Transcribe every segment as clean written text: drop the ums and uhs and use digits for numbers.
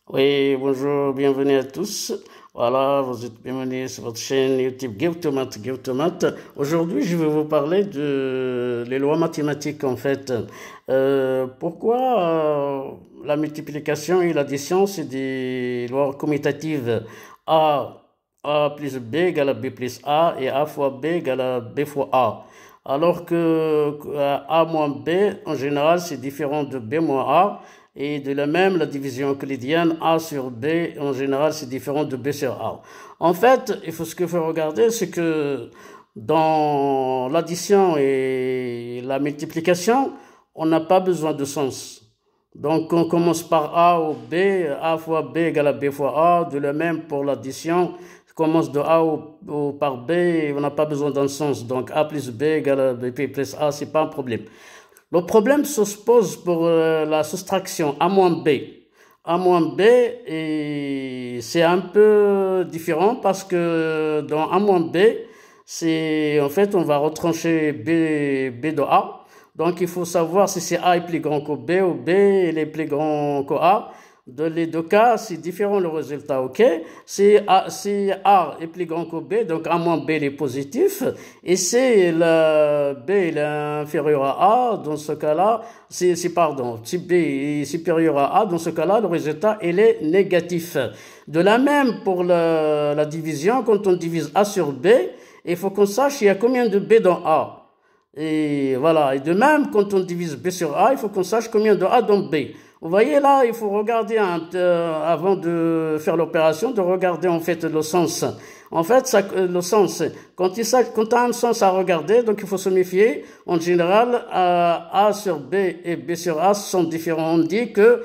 Oui, bonjour, bienvenue à tous. Voilà, vous êtes bienvenus sur votre chaîne YouTube GiveTomate. Aujourd'hui, je vais vous parler de les lois mathématiques en fait. Pourquoi la multiplication et l'addition, c'est des lois commutatives. A, A plus B égale à B plus A et A fois B égale à B fois A. Alors que A moins B, en général, c'est différent de B moins A. Et de la même, la division euclidienne, A sur B, en général, c'est différent de B sur A. En fait, ce qu'il faut regarder, c'est que dans l'addition et la multiplication, on n'a pas besoin de sens. Donc, on commence par A ou B, A fois B égale à B fois A. De la même, pour l'addition, on commence de A ou par B, on n'a pas besoin d'un sens. Donc, A plus B égale à B plus A, c'est pas un problème. Le problème se pose pour la soustraction A moins B. A moins B, c'est un peu différent parce que dans A moins B, en fait, on va retrancher B de A. Donc, il faut savoir si c'est A est plus grand que B ou B est plus grand que A. Dans les deux cas, c'est différent le résultat, ok? Si A est plus grand que B, donc A moins B est positif, et si B est inférieur à A, dans ce cas-là, si B est supérieur à A, dans ce cas-là, le résultat, il est négatif. De la même pour la division, quand on divise A sur B, il faut qu'on sache il y a combien de B dans A. Et voilà. Et de même, quand on divise B sur A, il faut qu'on sache combien de A dans B. Vous voyez là, il faut regarder avant de faire l'opération, de regarder en fait le sens. En fait, le sens, quand tu as un sens à regarder, donc il faut se méfier. En général, A sur B et B sur A sont différents. On dit que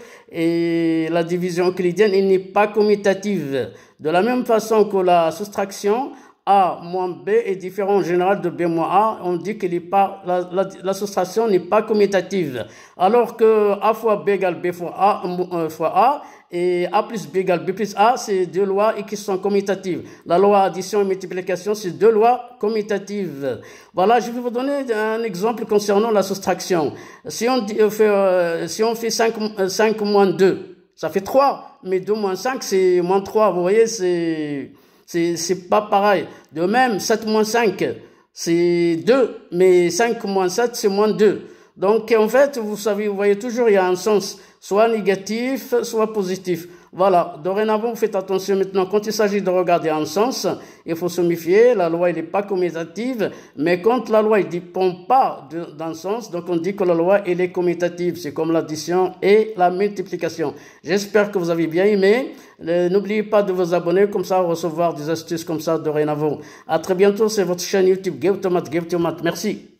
la division euclidienne, il n'est pas commutative. De la même façon que la soustraction, A moins B est différent en général de B moins A. On dit que la soustraction n'est pas commutative. Alors que A fois B égale B fois A et A plus B égale B plus A, c'est deux lois qui sont commutatives. La loi addition et multiplication, c'est deux lois commutatives. Voilà, je vais vous donner un exemple concernant la soustraction. Si on fait 5 moins 2, ça fait 3, mais 2 moins 5, c'est moins 3. Vous voyez, c'est pas pareil. De même, 7 moins 5, c'est 2, mais 5 moins 7, c'est moins 2. Donc, en fait, vous voyez toujours, il y a un sens, soit négatif, soit positif. Voilà. Dorénavant, vous faites attention maintenant, quand il s'agit de regarder un sens, il faut se méfier, la loi, elle n'est pas commutative, mais quand la loi, elle ne dépend pas d'un sens, donc on dit que la loi, elle est commutative. C'est comme l'addition et la multiplication. J'espère que vous avez bien aimé. N'oubliez pas de vous abonner, comme ça, recevoir des astuces comme ça dorénavant. À très bientôt, c'est votre chaîne YouTube, GiveTomate. Merci.